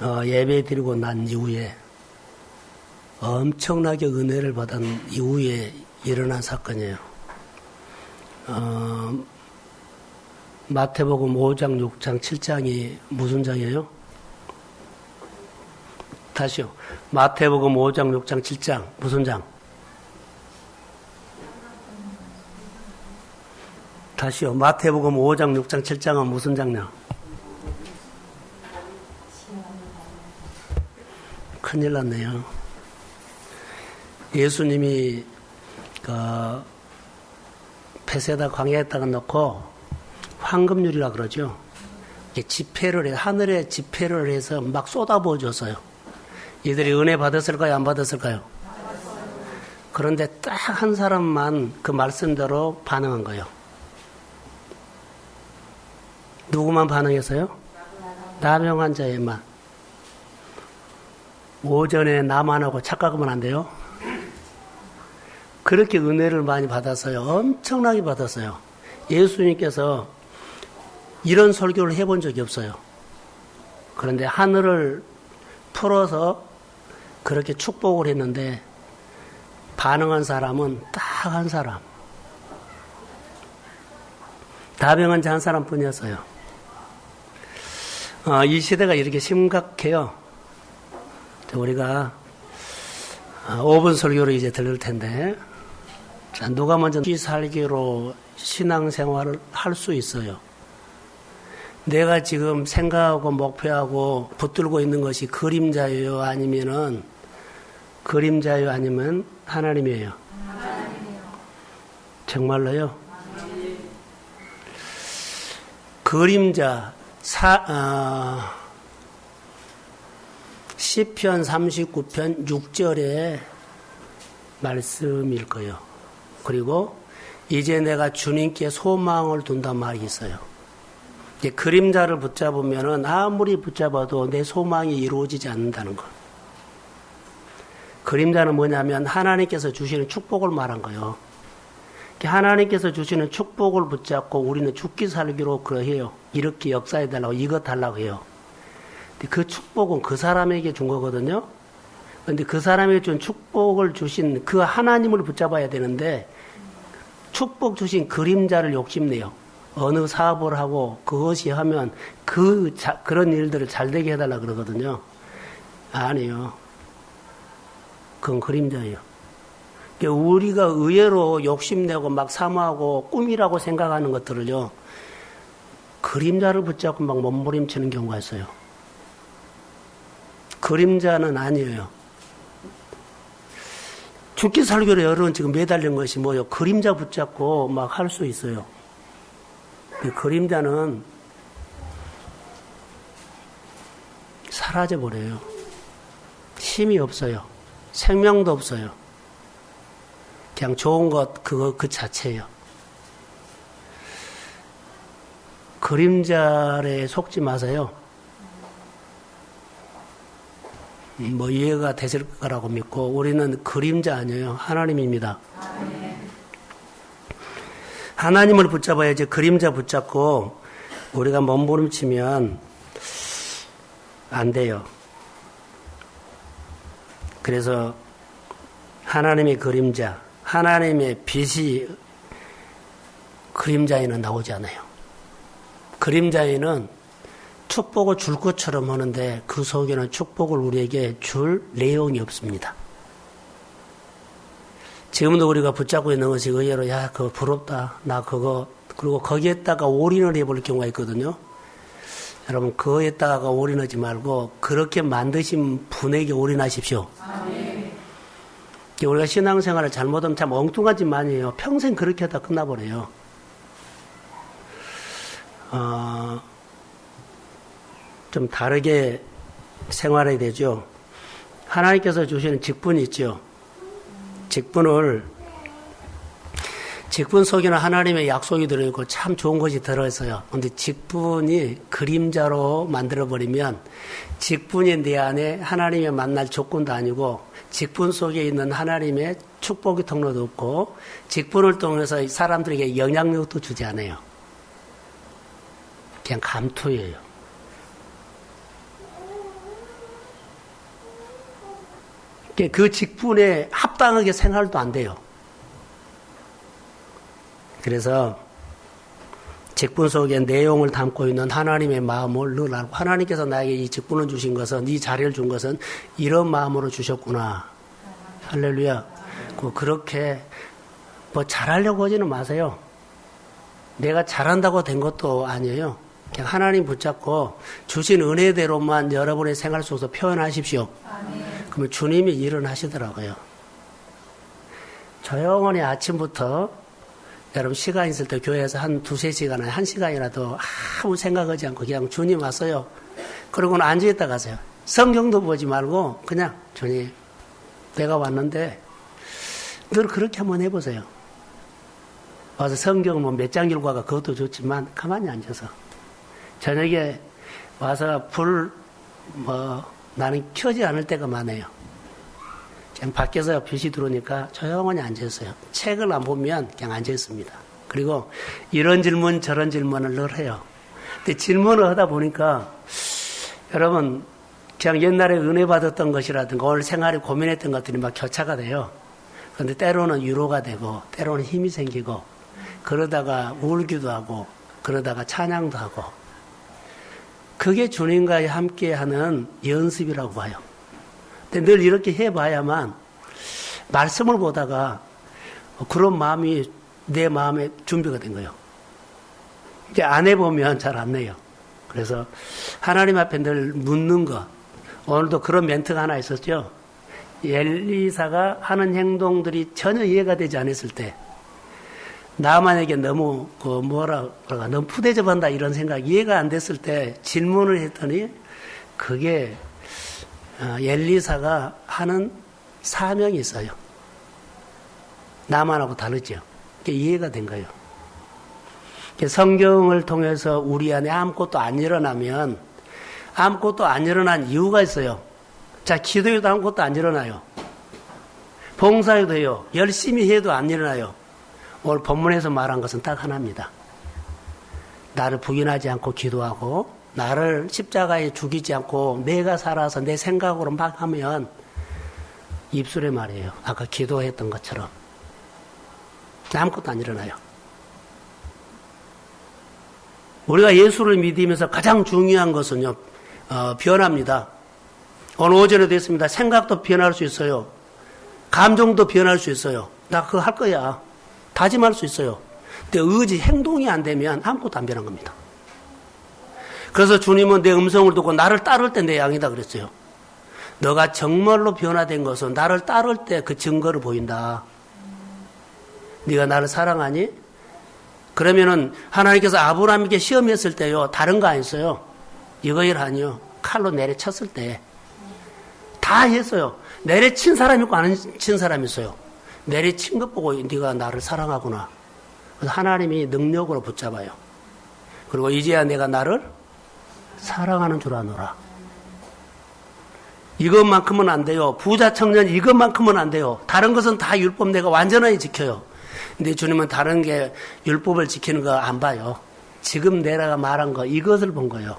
예배 드리고 난 이후에 엄청나게 은혜를 받은 이후에 일어난 사건이에요. 마태복음 5장, 6장, 7장이 무슨 장이에요? 다시요. 마태복음 5장, 6장, 7장 무슨 장? 다시요. 마태복음 5장, 6장, 7장은 무슨 장이야? 큰일 났네요. 예수님이 폐쇄다 광야에다가 놓고 황금률이라 그러죠. 집회를 해, 하늘에 집회를 해서 막 쏟아부어 줬어요. 이들이 은혜 받았을까요? 안 받았을까요? 그런데 딱 한 사람만 그 말씀대로 반응한 거예요. 누구만 반응했어요? 남용한 자에만. 오전에 나만 하고 착각하면 안 돼요. 그렇게 은혜를 많이 받았어요. 엄청나게 받았어요. 예수님께서 이런 설교를 해본 적이 없어요. 그런데 하늘을 풀어서 그렇게 축복을 했는데 반응한 사람은 딱 한 사람. 다병한 자 한 사람뿐이었어요. 이 시대가 이렇게 심각해요. 우리가 5분 설교를 이제 들을 텐데, 자, 누가 먼저 살기로 신앙생활을 할 수 있어요? 내가 지금 생각하고 목표하고 붙들고 있는 것이 그림자예요? 아니면 하나님이에요? 정말로요? 그림자, 시편 39편 6절의 말씀일 거예요. 그리고 이제 내가 주님께 소망을 둔단 말이 있어요. 이제 그림자를 붙잡으면은 아무리 붙잡아도 내 소망이 이루어지지 않는다는 거. 그림자는 뭐냐면 하나님께서 주시는 축복을 말한 거예요. 하나님께서 주시는 축복을 붙잡고 우리는 죽기 살기로 그러해요. 이렇게 역사해달라고 이것 달라고 해요. 그 축복은 그 사람에게 준 거거든요. 그런데 그 사람에게 준 축복을 주신 그 하나님을 붙잡아야 되는데 축복 주신 그림자를 욕심내요. 어느 사업을 하고 그것이 하면 그런 일들을 잘 되게 해달라 그러거든요. 아니에요. 그건 그림자예요. 우리가 의외로 욕심내고 막 사모하고 꿈이라고 생각하는 것들을요. 그림자를 붙잡고 막 몸부림치는 경우가 있어요. 그림자는 아니에요. 죽기 살기로 여러분 지금 매달린 것이 뭐예요? 그림자 붙잡고 막 할 수 있어요. 그 그림자는 사라져버려요. 힘이 없어요. 생명도 없어요. 그냥 좋은 것, 그 자체예요. 그림자에 속지 마세요. 뭐 이해가 되실 거라고 믿고 우리는 그림자 아니에요. 하나님입니다. 하나님을 붙잡아야지 그림자 붙잡고 우리가 몸부림치면 안 돼요. 그래서 하나님의 그림자, 하나님의 빛이 그림자에는 나오지 않아요. 그림자에는 축복을 줄 것처럼 하는데 그 속에는 축복을 우리에게 줄 내용이 없습니다. 지금도 우리가 붙잡고 있는 것이 의외로 야 그거 부럽다 나 그거 그리고 거기에다가 올인을 해볼 경우가 있거든요. 여러분 그거에다가 올인하지 말고 그렇게 만드신 분에게 올인하십시오. 우리가 신앙생활을 잘못하면 참 엉뚱한 짓 많이 해요. 평생 그렇게 하다 끝나버려요. 좀 다르게 생활해야 되죠. 하나님께서 주시는 직분이 있죠. 직분 속에는 하나님의 약속이 들어있고 참 좋은 것이 들어있어요. 그런데 직분이 그림자로 만들어버리면 직분이 내 안에 하나님의 만날 조건도 아니고 직분 속에 있는 하나님의 축복의 통로도 없고 직분을 통해서 사람들에게 영향력도 주지 않아요. 그냥 감투예요. 그 직분에 합당하게 생활도 안 돼요. 그래서 직분 속에 내용을 담고 있는 하나님의 마음을 늘 알고, 하나님께서 나에게 이 직분을 주신 것은, 이 자리를 준 것은 이런 마음으로 주셨구나. 할렐루야. 그렇게 뭐 잘하려고 하지는 마세요. 내가 잘한다고 된 것도 아니에요. 그냥 하나님 붙잡고 주신 은혜대로만 여러분의 생활 속에서 표현하십시오. 그러면 주님이 일을 하시더라고요. 조용히 아침부터 여러분 시간 있을 때 교회에서 한 2-3시간, 1시간이라도 아무 생각하지 않고 그냥 주님 왔어요. 그러고는 앉아있다 가세요. 성경도 보지 말고 그냥 주님 내가 왔는데 늘 그렇게 한번 해보세요. 와서 성경 뭐 몇 장 읽고 가 그것도 좋지만 가만히 앉아서 저녁에 와서 나는 켜지 않을 때가 많아요. 그냥 밖에서 빛이 들어오니까 조용히 앉아있어요. 책을 안 보면 그냥 앉아있습니다. 그리고 이런 질문 저런 질문을 늘 해요. 근데 질문을 하다 보니까 여러분 그냥 옛날에 은혜 받았던 것이라든가 오늘 생활에 고민했던 것들이 막 교차가 돼요. 그런데 때로는 위로가 되고 때로는 힘이 생기고 그러다가 울기도 하고 그러다가 찬양도 하고 그게 주님과 함께하는 연습이라고 봐요. 근데 늘 이렇게 해봐야만 말씀을 보다가 그런 마음이 내 마음에 준비가 된 거예요. 이제 안 해보면 잘 안 내요. 그래서 하나님 앞에 늘 묻는 것. 오늘도 그런 멘트가 하나 있었죠. 엘리사가 하는 행동들이 전혀 이해가 되지 않았을 때 나만에게 너무 너무 푸대접한다 이런 생각 이해가 안 됐을 때 질문을 했더니 그게 엘리사가 하는 사명이 있어요. 나만하고 다르죠. 그게 이해가 된 거예요. 성경을 통해서 우리 안에 아무것도 안 일어나면 아무것도 안 일어난 이유가 있어요. 자, 기도해도 아무것도 안 일어나요. 봉사해도 해요. 열심히 해도 안 일어나요. 오늘 본문에서 말한 것은 딱 하나입니다. 나를 부인하지 않고 기도하고 나를 십자가에 죽이지 않고 내가 살아서 내 생각으로 막 하면 입술의 말이에요. 아까 기도했던 것처럼 아무것도 안 일어나요. 우리가 예수를 믿으면서 가장 중요한 것은요, 변합니다. 오늘 오전에도 했습니다. 생각도 변할 수 있어요. 감정도 변할 수 있어요. 나 그거 할 거야. 다짐할 수 있어요. 근데 의지, 행동이 안 되면 아무것도 안 변한 겁니다. 그래서 주님은 내 음성을 듣고 나를 따를 때 내 양이다 그랬어요. 너가 정말로 변화된 것은 나를 따를 때 그 증거를 보인다. 네가 나를 사랑하니? 그러면은 하나님께서 아브라함에게 시험했을 때요. 다른 거 아니었어요. 이거 일 아니요. 칼로 내려쳤을 때. 다 했어요. 내려친 사람이 있고 안 친 사람이 있어요. 내려친 것 보고 네가 나를 사랑하구나. 그래서 하나님이 능력으로 붙잡아요. 그리고 이제야 내가 나를 사랑하는 줄 아노라. 이것만큼은 안 돼요. 부자 청년 이것만큼은 안 돼요. 다른 것은 다 율법 내가 완전하게 지켜요. 근데 주님은 다른 게 율법을 지키는 거 안 봐요. 지금 내가 말한 거 이것을 본 거예요.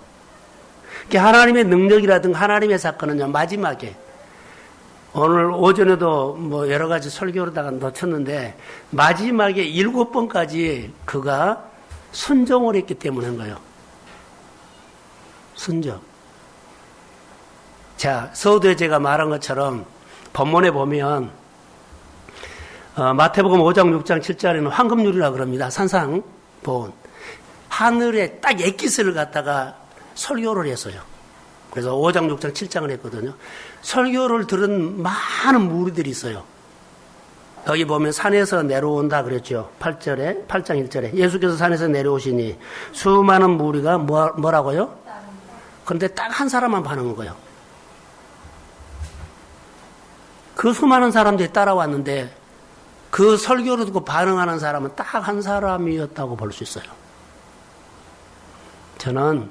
하나님의 능력이라든가 하나님의 사건은요. 마지막에 오늘 오전에도 뭐 여러 가지 설교로다가 놓쳤는데 마지막에 7번까지 그가 순종을 했기 때문에 한 거예요. 순종. 자, 서두에 제가 말한 것처럼 본문에 보면 마태복음 5장, 6장, 7장에는 황금률이라고 그럽니다. 산상본. 하늘에 딱 엑기스를 갖다가 설교를 했어요. 그래서 5장, 6장, 7장을 했거든요. 설교를 들은 많은 무리들이 있어요. 여기 보면 산에서 내려온다 그랬죠. 8장 1절에. 예수께서 산에서 내려오시니 수많은 무리가 뭐라고요? 그런데 딱 한 사람만 반응한 거예요. 그 수많은 사람들이 따라왔는데 그 설교를 듣고 반응하는 사람은 딱 한 사람이었다고 볼 수 있어요. 저는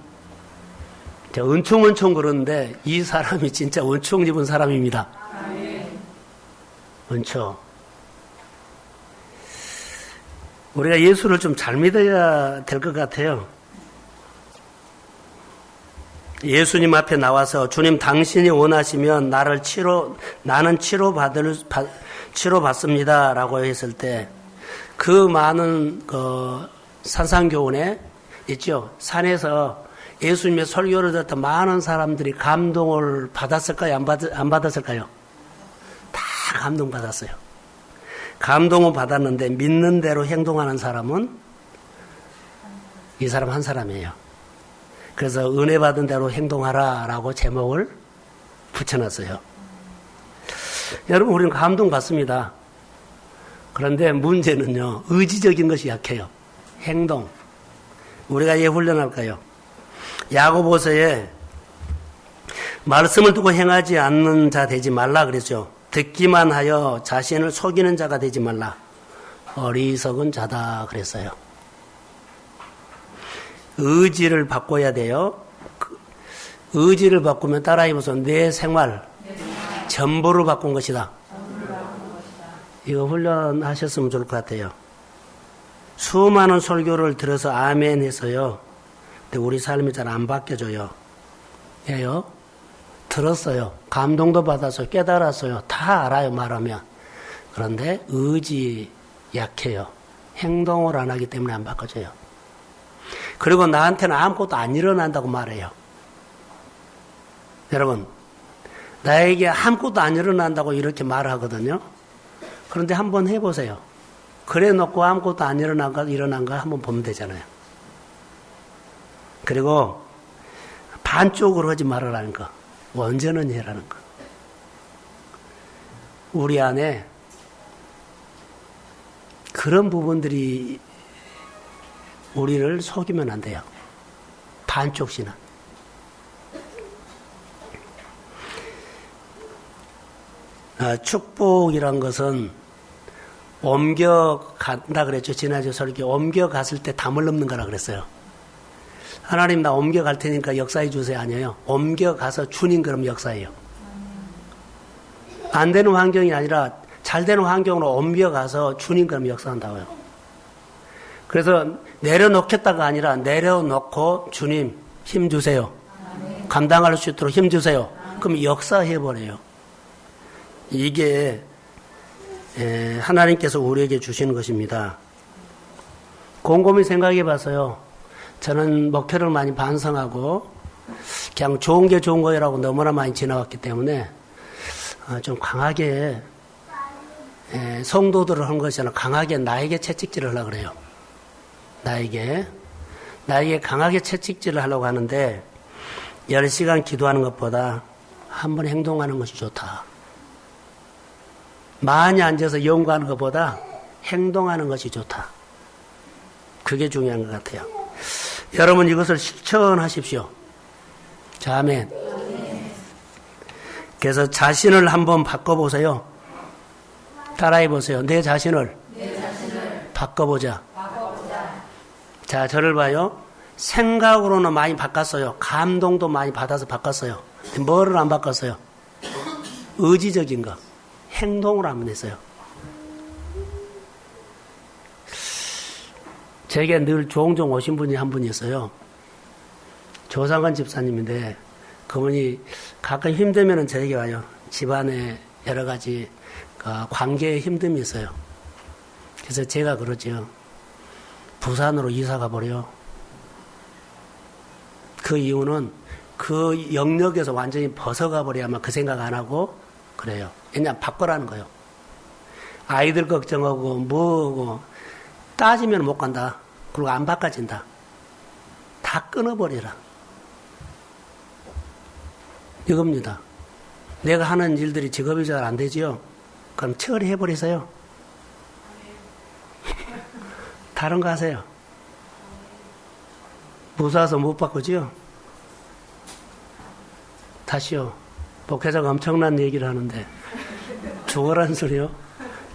은총은총 그러는데 이 사람이 진짜 은총 입은 사람입니다. 은총. 우리가 예수를 좀 잘 믿어야 될 것 같아요. 예수님 앞에 나와서 주님 당신이 원하시면 나는 치료받습니다. 라고 했을 때 그 많은 산상교훈에 있죠. 산에서 예수님의 설교를 듣던 많은 사람들이 감동을 받았을까요? 안 받았을까요? 다 감동받았어요. 감동을 받았는데 믿는 대로 행동하는 사람은 이 사람 한 사람이에요. 그래서 은혜 받은 대로 행동하라 라고 제목을 붙여놨어요. 여러분, 우리는 감동받습니다. 그런데 문제는요, 의지적인 것이 약해요. 행동. 우리가 예 훈련할까요? 야고보서에 말씀을 두고 행하지 않는 자 되지 말라 그랬죠. 듣기만 하여 자신을 속이는 자가 되지 말라. 어리석은 자다 그랬어요. 의지를 바꿔야 돼요. 의지를 바꾸면 따라해보세요. 내 생활 전부를 바꾼 것이다. 이거 훈련하셨으면 좋을 것 같아요. 수많은 설교를 들어서 아멘 해서요. 근데 우리 삶이 잘 안 바뀌어져요. 예요? 들었어요. 감동도 받았어요. 깨달았어요. 다 알아요, 말하면. 그런데 의지 약해요. 행동을 안 하기 때문에 안 바꿔져요. 그리고 나한테는 아무것도 안 일어난다고 말해요. 여러분, 나에게 아무것도 안 일어난다고 이렇게 말하거든요. 그런데 한번 해보세요. 그래 놓고 아무것도 안 일어난 거 한번 보면 되잖아요. 그리고 반쪽으로 하지 말으라는 거. 완전히 해라는 거. 우리 안에 그런 부분들이 우리를 속이면 안 돼요. 반쪽씩은. 축복이란 것은 옮겨간다 그랬죠. 지난주 설교 옮겨갔을 때 담을 넘는 거라 그랬어요. 하나님 나 옮겨갈 테니까 역사해 주세요. 아니에요. 옮겨가서 주님 그럼 역사해요. 안 되는 환경이 아니라 잘 되는 환경으로 옮겨가서 주님 그럼 역사한다고요. 그래서 내려놓겠다가 아니라 내려놓고 주님 힘 주세요. 감당할 수 있도록 힘 주세요. 그럼 역사해버려요. 이게 하나님께서 우리에게 주시는 것입니다. 곰곰이 생각해 봐서요. 저는 목표를 많이 반성하고 그냥 좋은 게 좋은 거라고 너무나 많이 지나왔기 때문에 좀 강하게 성도들을 한 것이 아니라 강하게 나에게 채찍질을 하려고 그래요. 나에게 강하게 채찍질을 하려고 하는데 10시간 기도하는 것보다 한 번 행동하는 것이 좋다. 많이 앉아서 연구하는 것보다 행동하는 것이 좋다. 그게 중요한 것 같아요. 여러분 이것을 실천하십시오. 자, 아멘. 그래서 자신을 한번 바꿔보세요. 따라해보세요. 내 자신을 바꿔보자. 자, 저를 봐요. 생각으로는 많이 바꿨어요. 감동도 많이 받아서 바꿨어요. 뭐를 안 바꿨어요? 의지적인 거. 행동을 안 했어요. 제게 늘 종종 오신 분이 한 분이 있어요. 조상관 집사님인데 그분이 가끔 힘들면 저에게 와요. 집안에 여러 가지 관계에 힘듦이 있어요. 그래서 제가 그러죠. 부산으로 이사 가버려. 그 이유는 그 영역에서 완전히 벗어가 버려야만 그 생각 안 하고 그래요. 그냥 바꿔라는 거예요. 아이들 걱정하고 뭐하고 따지면 못 간다. 그리고 안 바꿔진다. 다 끊어버리라. 이겁니다. 내가 하는 일들이 직업이 잘 안 되지요? 그럼 처리해버리세요. 다른 거 하세요. 무사해서 못 바꾸지요? 다시요. 목회자가 엄청난 얘기를 하는데 죽어라는 소리요.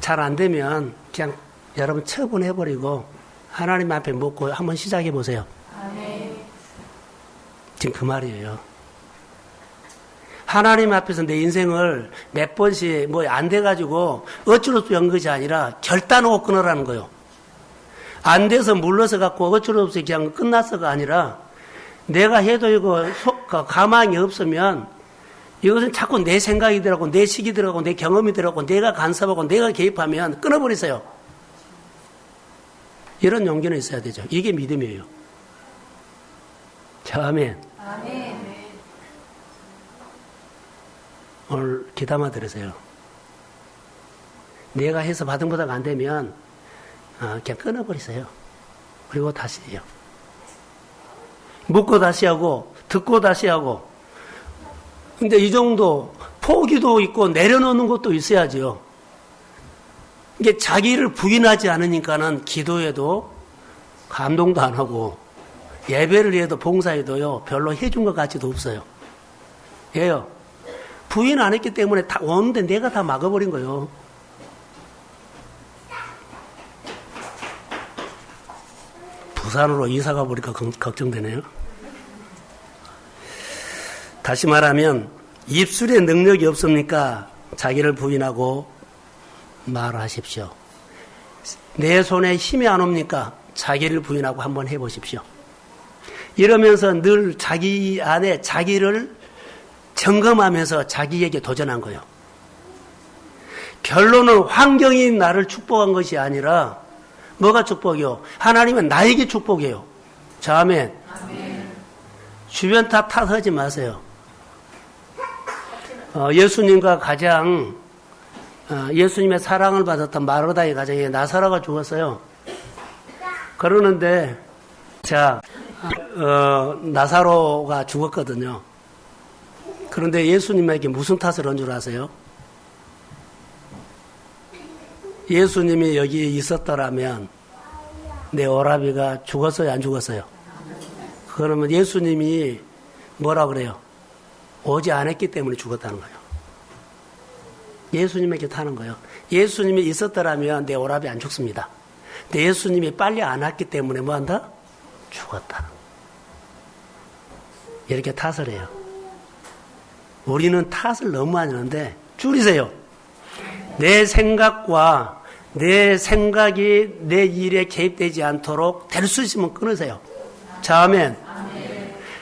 잘 안 되면 그냥 여러분 처분해버리고 하나님 앞에 묻고 한번 시작해보세요. 지금 그 말이에요. 하나님 앞에서 내 인생을 몇 번씩 뭐 안 돼가지고 어쩔 수 없는 것이 아니라 결단하고 끊으라는 거예요. 안 돼서 물러서 갖고 어쩔 수 없이 그냥 끝났어가 아니라 내가 해도 이거 가망이 없으면 이것은 자꾸 내 생각이 들어가고 내 식이 들어가고 내 경험이 들어가고 내가 간섭하고 내가 개입하면 끊어버리세요. 이런 용기는 있어야 되죠. 이게 믿음이에요. 자, 아멘. 아멘. 오늘 기담아 들으세요. 내가 해서 받은 보다가 안 되면 그냥 끊어버리세요. 그리고 다시 해요. 묻고 다시 하고 듣고 다시 하고. 근데 이 정도 포기도 있고 내려놓는 것도 있어야죠. 이게 자기를 부인하지 않으니까는 기도해도 감동도 안 하고 예배를 해도 봉사해도요 별로 해준 것 같지도 없어요. 왜요? 부인 안 했기 때문에 다 오는데 내가 다 막아버린 거예요. 부산으로 이사가 보니까 걱정되네요. 다시 말하면 입술에 능력이 없습니까? 자기를 부인하고 말하십시오. 내 손에 힘이 안 옵니까? 자기를 부인하고 한번 해보십시오. 이러면서 늘 자기 안에 자기를 점검하면서 자기에게 도전한 거예요. 결론은 환경이 나를 축복한 것이 아니라 뭐가 축복이요? 하나님은 나에게 축복이에요. 자, 아멘. 주변 탓하지 마세요. 예수님과 가장 예수님의 사랑을 받았던 마르다의 가정에 나사로가 죽었어요. 그러는데 자 나사로가 죽었거든요. 그런데 예수님에게 무슨 탓을 한 줄 아세요? 예수님이 여기에 있었더라면 내 오라비가 죽었어요, 안 죽었어요? 그러면 예수님이 뭐라 그래요? 오지 않았기 때문에 죽었다는 거예요. 예수님에게 타는 거예요. 예수님이 있었더라면 내 오라비 안 죽습니다. 근데 예수님이 빨리 안 왔기 때문에 뭐 한다? 죽었다. 이렇게 탓을 해요. 우리는 탓을 너무 많이 하는데 줄이세요. 내 생각과 내 생각이 내 일에 개입되지 않도록 될 수 있으면 끊으세요. 자, 아멘.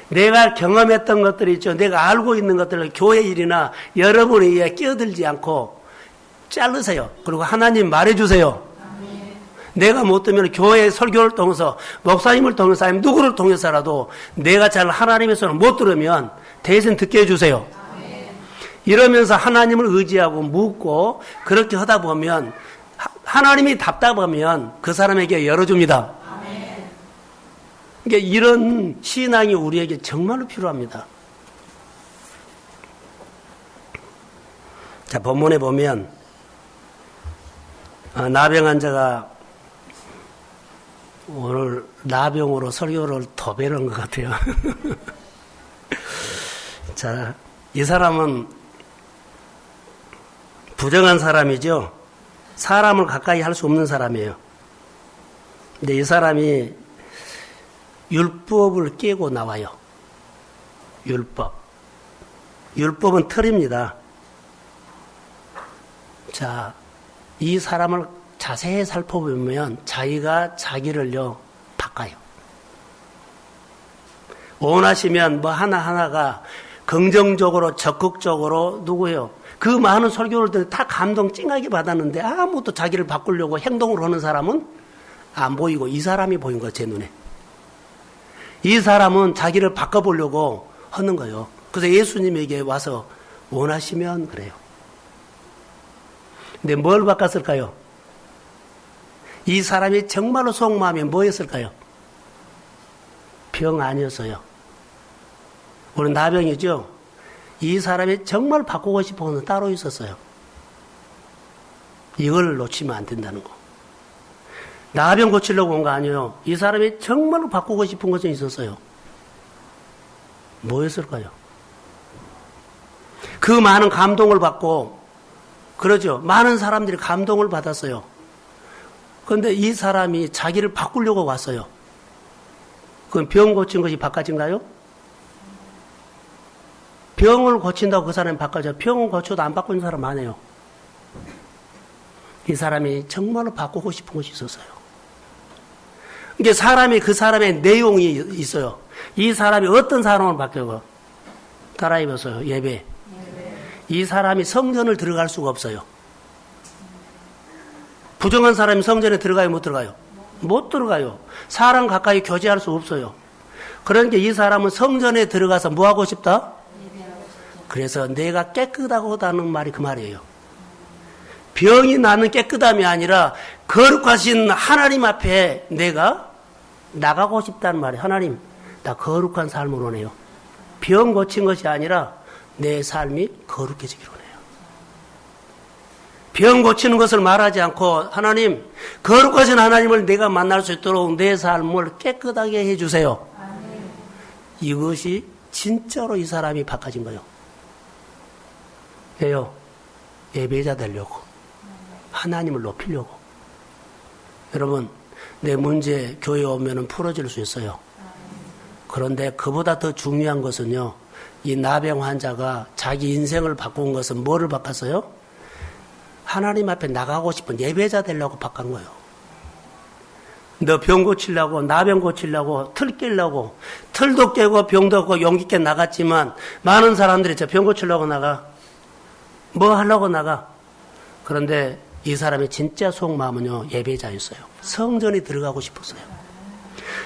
내가 경험했던 것들이 있죠. 내가 알고 있는 것들을 교회 일이나 여러분의 일에 끼어들지 않고 자르세요. 그리고 하나님 말해주세요. 내가 못 들으면 교회 설교를 통해서 목사님을 통해서 아니면 누구를 통해서라도 내가 잘 하나님의 손을 못 들으면 대신 듣게 해주세요. 이러면서 하나님을 의지하고 묻고 그렇게 하다 보면 하나님이 답답하면 그 사람에게 열어줍니다. 그러니까 이런 신앙이 우리에게 정말로 필요합니다. 자, 본문에 보면 나병 환자가 오늘 나병으로 설교를 더 배운 것 같아요. 자, 이 사람은 부정한 사람이죠. 사람을 가까이 할 수 없는 사람이에요. 근데 이 사람이 율법을 깨고 나와요. 율법. 율법은 틀입니다. 자, 이 사람을 자세히 살펴보면 자기가 자기를요, 바꿔요. 원하시면 뭐 하나하나가 긍정적으로, 적극적으로, 누구예요? 그 많은 설교를 듣고 다 감동 찡하게 받았는데 아무것도 자기를 바꾸려고 행동을 하는 사람은 안 보이고 이 사람이 보인 거예요, 제 눈에. 이 사람은 자기를 바꿔보려고 하는 거예요. 그래서 예수님에게 와서 원하시면 그래요. 근데 뭘 바꿨을까요? 이 사람이 정말로 속마음이 뭐였을까요? 병 아니었어요. 우리 나병이죠? 이 사람이 정말 바꾸고 싶은 것은 따로 있었어요. 이걸 놓치면 안 된다는 거. 나병 고치려고 온 거 아니에요. 이 사람이 정말로 바꾸고 싶은 것은 있었어요. 뭐였을까요? 그 많은 감동을 받고, 그러죠. 많은 사람들이 감동을 받았어요. 그런데 이 사람이 자기를 바꾸려고 왔어요. 그럼 병 고친 것이 바꿔진가요? 병을 고친다고 그 사람이 바꿔져. 병을 고쳐도 안 바꾸는 사람 많아요. 이 사람이 정말로 바꾸고 싶은 것이 있었어요. 이게 사람이 그 사람의 내용이 있어요. 이 사람이 어떤 사람으로 바뀌어요? 따라해보세요. 예배. 이 사람이 성전을 들어갈 수가 없어요. 부정한 사람이 성전에 들어가요? 못 들어가요? 못 들어가요. 사람 가까이 교제할 수 없어요. 그러니까 이 사람은 성전에 들어가서 뭐 하고 싶다? 그래서 내가 깨끗하고다는 말이 그 말이에요. 병이 나는 깨끗함이 아니라 거룩하신 하나님 앞에 내가 나가고 싶다는 말이에요. 하나님, 나 거룩한 삶을 원해요. 병 고친 것이 아니라 내 삶이 거룩해지기를 원해요. 병 고치는 것을 말하지 않고 하나님, 거룩하신 하나님을 내가 만날 수 있도록 내 삶을 깨끗하게 해주세요. 이것이 진짜로 이 사람이 바꿔진 거예요. 왜요? 예배자 되려고. 하나님을 높이려고. 여러분, 내 문제 교회 오면은 풀어질 수 있어요. 그런데 그보다 더 중요한 것은요, 이 나병 환자가 자기 인생을 바꾼 것은 뭐를 바꿨어요? 하나님 앞에 나가고 싶은 예배자 되려고 바꾼 거예요. 너 병 고치려고, 나병 고치려고, 틀 깨려고, 틀도 깨고 병도 없고 용기 깨 나갔지만 많은 사람들이 저 병 고치려고 나가. 뭐 하려고 나가. 그런데 이 사람의 진짜 속마음은요, 예배자였어요. 성전에 들어가고 싶었어요.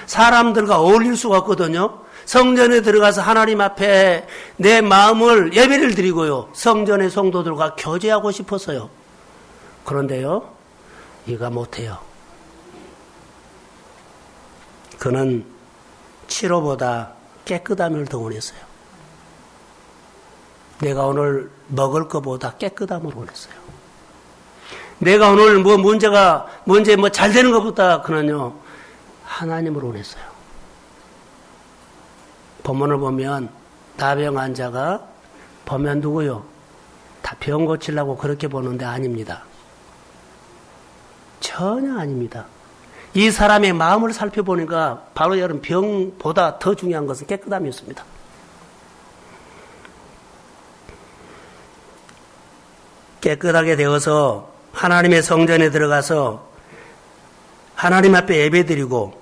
사람들과 어울릴 수가 없거든요. 성전에 들어가서 하나님 앞에 내 마음을 예배를 드리고요. 성전의 성도들과 교제하고 싶었어요. 그런데요, 이가 못해요. 그는 치료보다 깨끗함을 더 원했어요. 내가 오늘 먹을 것보다 깨끗함을 원했어요. 내가 오늘 문제 잘 되는 것보다 그는요, 하나님을 원했어요. 본문을 보면 나병 환자가 보면 누구요? 다 병 고치려고 그렇게 보는데 아닙니다. 전혀 아닙니다. 이 사람의 마음을 살펴보니까 바로 여러분 병보다 더 중요한 것은 깨끗함이었습니다. 깨끗하게 되어서 하나님의 성전에 들어가서 하나님 앞에 예배드리고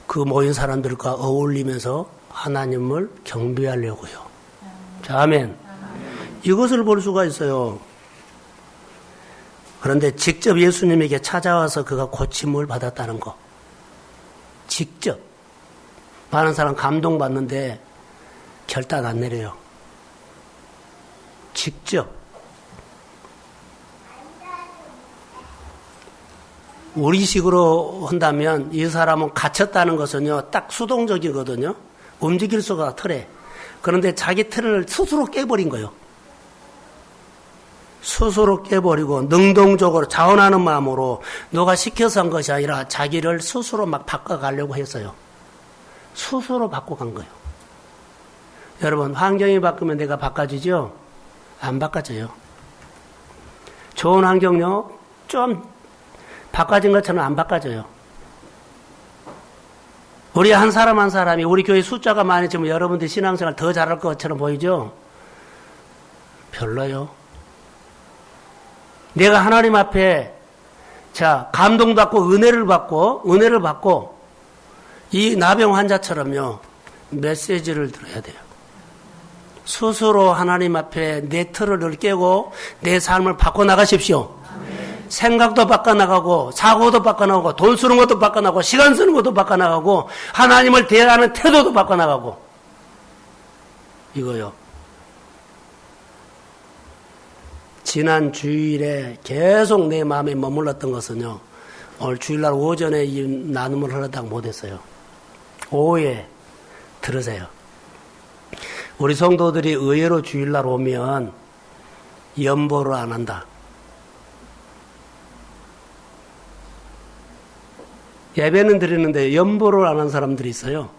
그 모인 사람들과 어울리면서 하나님을 경배하려고요. 자, 아멘. 이것을 볼 수가 있어요. 그런데 직접 예수님에게 찾아와서 그가 고침을 받았다는 거. 직접. 많은 사람 감동받는데 결단 안 내려요. 직접. 우리식으로 한다면 이 사람은 갇혔다는 것은요, 딱 수동적이거든요. 움직일 수가 틀에. 그런데 자기 틀을 스스로 깨버린 거예요. 스스로 깨버리고 능동적으로 자원하는 마음으로 누가 시켜서 한 것이 아니라 자기를 스스로 막 바꿔가려고 했어요. 스스로 바꿔간 거예요. 여러분, 환경이 바꾸면 내가 바꿔지죠? 안 바꿔져요. 좋은 환경요, 좀 바꿔진 것처럼 안 바꿔져요. 우리 한 사람 한 사람이 우리 교회 숫자가 많아지면 여러분들 신앙생활 더 잘할 것처럼 보이죠? 별로요. 내가 하나님 앞에 감동받고 은혜를 받고 이 나병 환자처럼요, 메시지를 들어야 돼요. 스스로 하나님 앞에 내 틀을 깨고 내 삶을 바꿔나가십시오. 생각도 바꿔나가고 사고도 바꿔나가고 돈 쓰는 것도 바꿔나가고 시간 쓰는 것도 바꿔나가고 하나님을 대하는 태도도 바꿔나가고 이거요. 지난 주일에 계속 내 마음에 머물렀던 것은요, 오늘 주일날 오전에 이 나눔을 하려다가 못했어요. 오후에 들으세요. 우리 성도들이 의외로 주일날 오면 연보를 안 한다. 예배는 드리는데 연보를 안 한 사람들이 있어요.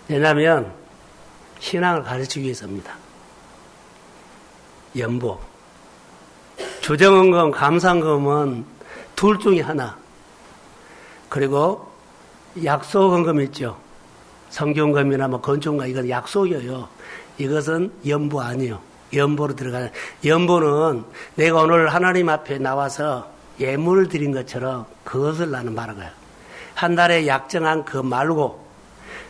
왜냐하면 신앙을 가르치기 위해서입니다. 연보. 주정헌금, 감상금은 둘 중에 하나. 그리고 약속헌금 있죠. 성경금이나 건축금, 이건 약속이에요. 이것은 연보 아니에요. 연보로 들어가는. 연보는 내가 오늘 하나님 앞에 나와서 예물을 드린 것처럼 그것을 나는 말한 거야. 한 달에 약정한 그 말고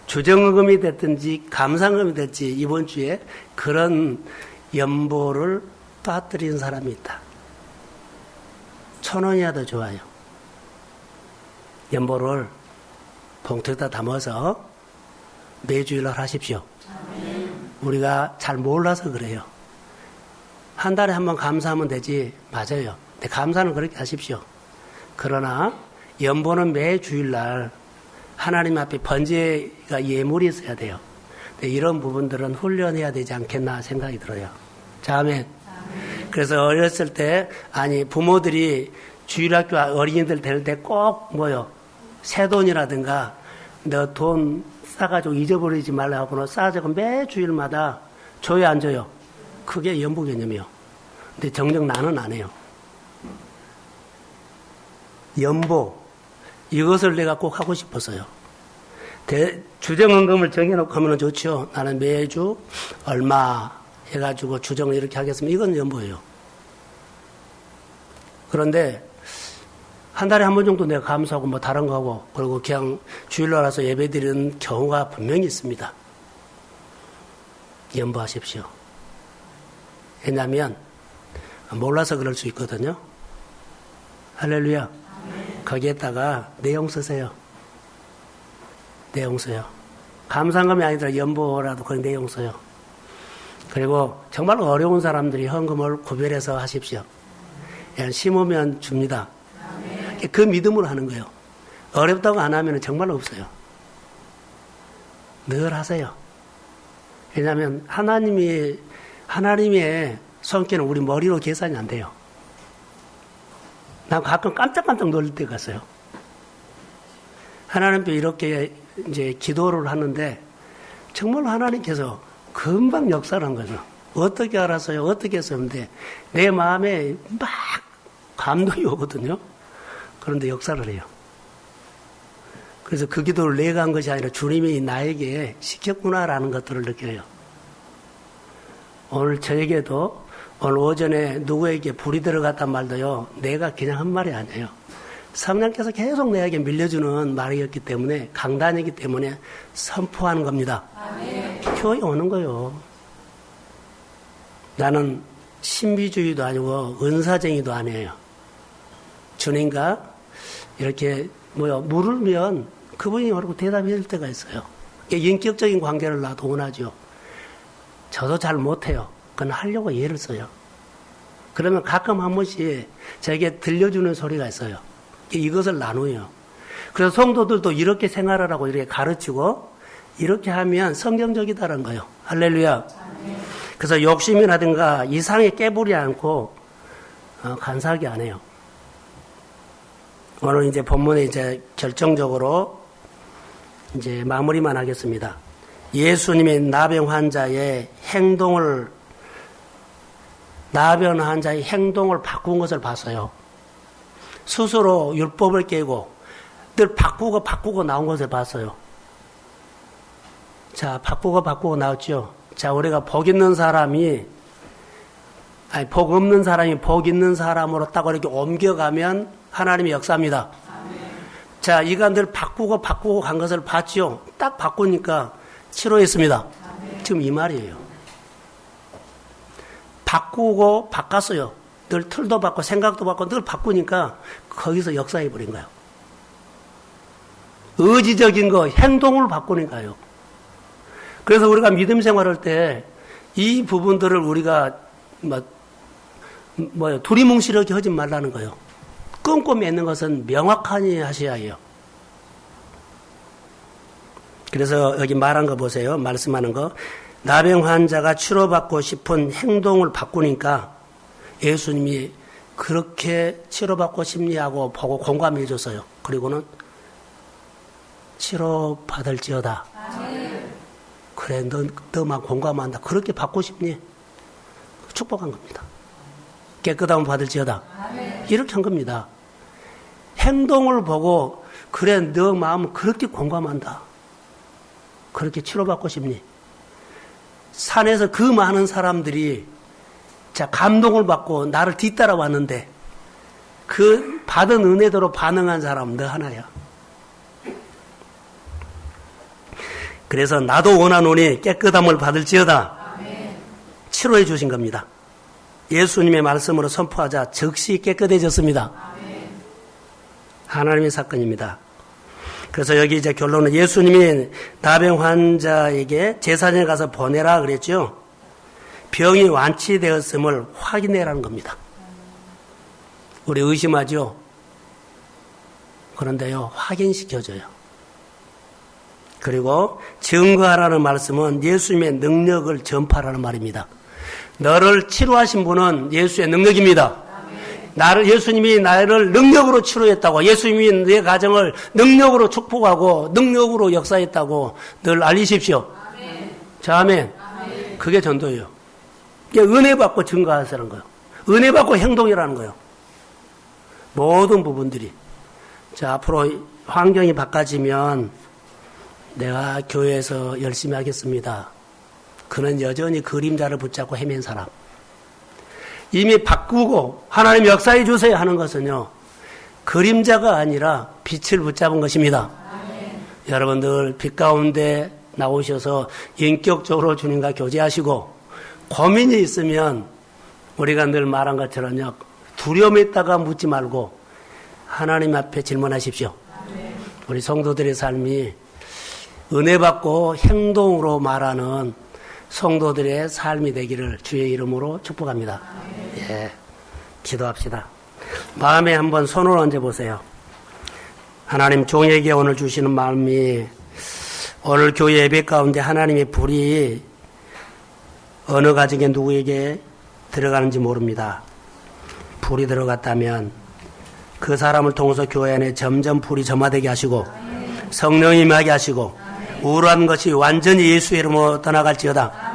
주정금이 됐든지 감상금이 됐든지 이번 주에 그런 연보를 빠뜨린 사람이 있다. 1,000원이라도 좋아요. 연보를 봉투에다 담아서 매주일날 하십시오. 우리가 잘 몰라서 그래요. 한 달에 한 번 감사하면 되지. 맞아요. 근데 감사는 그렇게 하십시오. 그러나 연보는 매 주일날 하나님 앞에 번제가 예물이 있어야 돼요. 근데 이런 부분들은 훈련해야 되지 않겠나 생각이 들어요. 자, 아멘. 그래서 어렸을 때 부모들이 주일학교 어린이들 될 때 꼭 새돈이라든가 너 돈 싸가지고 잊어버리지 말라고 싸가지고 매 주일마다 줘요, 안 줘요? 그게 연보 개념이요. 근데 정녕 나는 안 해요. 연보, 이것을 내가 꼭 하고 싶었어요. 주정헌금을 정해놓고 하면 좋죠. 나는 매주 얼마 해가지고 주정을 이렇게 하겠습니다. 이건 연보예요. 그런데 한 달에 한 번 정도 내가 감사하고 다른 거 하고 그리고 그냥 주일날 와서 예배 드리는 경우가 분명히 있습니다. 연보하십시오. 왜냐하면 몰라서 그럴 수 있거든요. 할렐루야. 거기에다가 내용 쓰세요. 내용 써요. 감상금이 아니더라 연보라도 그 내용 써요. 그리고 정말 어려운 사람들이 헌금을 구별해서 하십시오. 그냥 심으면 줍니다. 그 믿음으로 하는 거예요. 어렵다고 안 하면 정말 없어요. 늘 하세요. 왜냐하면 하나님의 성격은 우리 머리로 계산이 안 돼요. 난 가끔 깜짝깜짝 놀랄 때가 있어요. 하나님께 이렇게 이제 기도를 하는데 정말 하나님께서 금방 역사를 한 거죠. 어떻게 알았어요? 어떻게 했었는데 내 마음에 막 감동이 오거든요. 그런데 역사를 해요. 그래서 그 기도를 내가 한 것이 아니라 주님이 나에게 시켰구나라는 것들을 느껴요. 오늘 저에게도 오늘 오전에 누구에게 불이 들어갔단 말도요. 내가 그냥 한 말이 아니에요. 성령께서 계속 내에게 밀려주는 말이었기 때문에 강단이기 때문에 선포하는 겁니다. 아멘. 교회 오는 거요. 나는 신비주의도 아니고 은사쟁이도 아니에요. 주님과 이렇게 물으면 그분이 모르고 대답해 줄 때가 있어요. 인격적인 관계를 나도 원하죠. 저도 잘 못해요. 그건 하려고 예를 써요. 그러면 가끔 한 번씩 저에게 들려주는 소리가 있어요. 이것을 나누어요. 그래서 성도들도 이렇게 생활하라고 이렇게 가르치고 이렇게 하면 성경적이다는 거예요. 할렐루야. 그래서 욕심이라든가 이상에 깨부리 않고 간사하게 안 해요. 오늘 이제 본문에 이제 결정적으로 이제 마무리만 하겠습니다. 예수님의 나병 환자의 행동을 바꾼 것을 봤어요. 스스로 율법을 깨고 늘 바꾸고 나온 것을 봤어요. 자, 바꾸고 나왔죠. 자, 우리가 복 없는 사람이 복 있는 사람으로 딱 이렇게 옮겨가면 하나님의 역사입니다. 자, 이간들 바꾸고 간 것을 봤죠. 딱 바꾸니까 치료했습니다. 지금 이 말이에요. 바꿨어요. 늘 틀도 바꾸고 생각도 바꾸고 늘 바꾸니까 거기서 역사해 버린 거예요. 의지적인 거, 행동을 바꾸니까요. 그래서 우리가 믿음 생활할 때 이 부분들을 우리가 두리뭉실하게 하지 말라는 거예요. 꼼꼼히 있는 것은 명확하니 하셔야 해요. 그래서 여기 말한 거 보세요. 말씀하는 거. 나병 환자가 치료받고 싶은 행동을 바꾸니까 예수님이 그렇게 치료받고 싶냐고 보고 공감해 줬어요. 그리고는 치료받을지어다. 그래, 너만 공감한다. 그렇게 받고 싶니? 축복한 겁니다. 깨끗함을 받을지어다. 이렇게 한 겁니다. 행동을 보고 그래, 너 마음은 그렇게 공감한다. 그렇게 치료받고 싶니? 산에서 그 많은 사람들이 감동을 받고 나를 뒤따라 왔는데 그 받은 은혜대로 반응한 사람은 너 하나야. 그래서 나도 원하노니 깨끗함을 받을지어다. 치료해 주신 겁니다. 예수님의 말씀으로 선포하자 즉시 깨끗해졌습니다. 하나님의 사건입니다. 그래서 여기 이제 결론은 예수님이 나병 환자에게 제사장에 가서 보내라 그랬죠. 병이 완치되었음을 확인해라는 겁니다. 우리 의심하죠. 그런데요, 확인시켜줘요. 그리고 증거하라는 말씀은 예수님의 능력을 전파하라는 말입니다. 너를 치료하신 분은 예수의 능력입니다. 예수님이 나를 능력으로 치료했다고, 예수님이 내 가정을 능력으로 축복하고 능력으로 역사했다고 늘 알리십시오. 자, 아멘. 그게 전도예요. 이게 은혜 받고 증거하라는 거예요. 은혜 받고 행동이라는 거예요. 모든 부분들이. 자, 앞으로 환경이 바꿔지면 내가 교회에서 열심히 하겠습니다. 그는 여전히 그림자를 붙잡고 헤맨 사람. 이미 바꾸고 하나님 역사해 주세요 하는 것은요, 그림자가 아니라 빛을 붙잡은 것입니다. 여러분들 빛 가운데 나오셔서 인격적으로 주님과 교제하시고, 고민이 있으면 우리가 늘 말한 것처럼요, 두려움에 있다가 묻지 말고 하나님 앞에 질문하십시오. 우리 성도들의 삶이 은혜 받고 행동으로 말하는 성도들의 삶이 되기를 주의 이름으로 축복합니다. 예, 기도합시다. 마음에 한번 손을 얹어 보세요. 하나님, 종에게 오늘 주시는 마음이, 오늘 교회 예배 가운데 하나님의 불이 어느 가정에 누구에게 들어가는지 모릅니다. 불이 들어갔다면 그 사람을 통해서 교회 안에 점점 불이 점화되게 하시고 성령이 임하게 하시고 우울한 것이 완전히 예수의 이름으로 떠나갈지어다.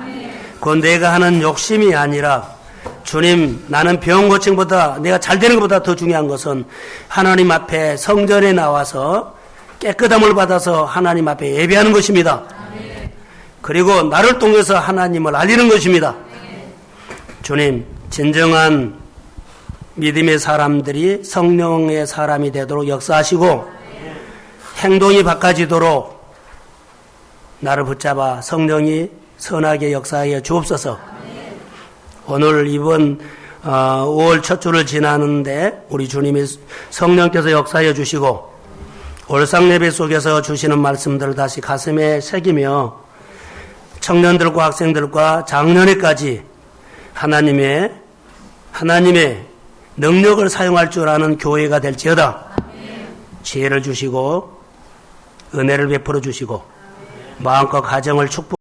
그건 내가 하는 욕심이 아니라, 주님, 나는 병 고침보다, 내가 잘 되는 것보다 더 중요한 것은 하나님 앞에 성전에 나와서 깨끗함을 받아서 하나님 앞에 예배하는 것입니다. 그리고 나를 통해서 하나님을 알리는 것입니다. 주님, 진정한 믿음의 사람들이 성령의 사람이 되도록 역사하시고 행동이 바꿔지도록 나를 붙잡아 성령이 선하게 역사하여 주옵소서. 오늘 이번 5월 첫 주를 지나는데 우리 주님이 성령께서 역사하여 주시고 올상예배 속에서 주시는 말씀들을 다시 가슴에 새기며 청년들과 학생들과 장년회까지 하나님의 능력을 사용할 줄 아는 교회가 될지어다. 지혜를 주시고 은혜를 베풀어 주시고 마음과 가정을 축복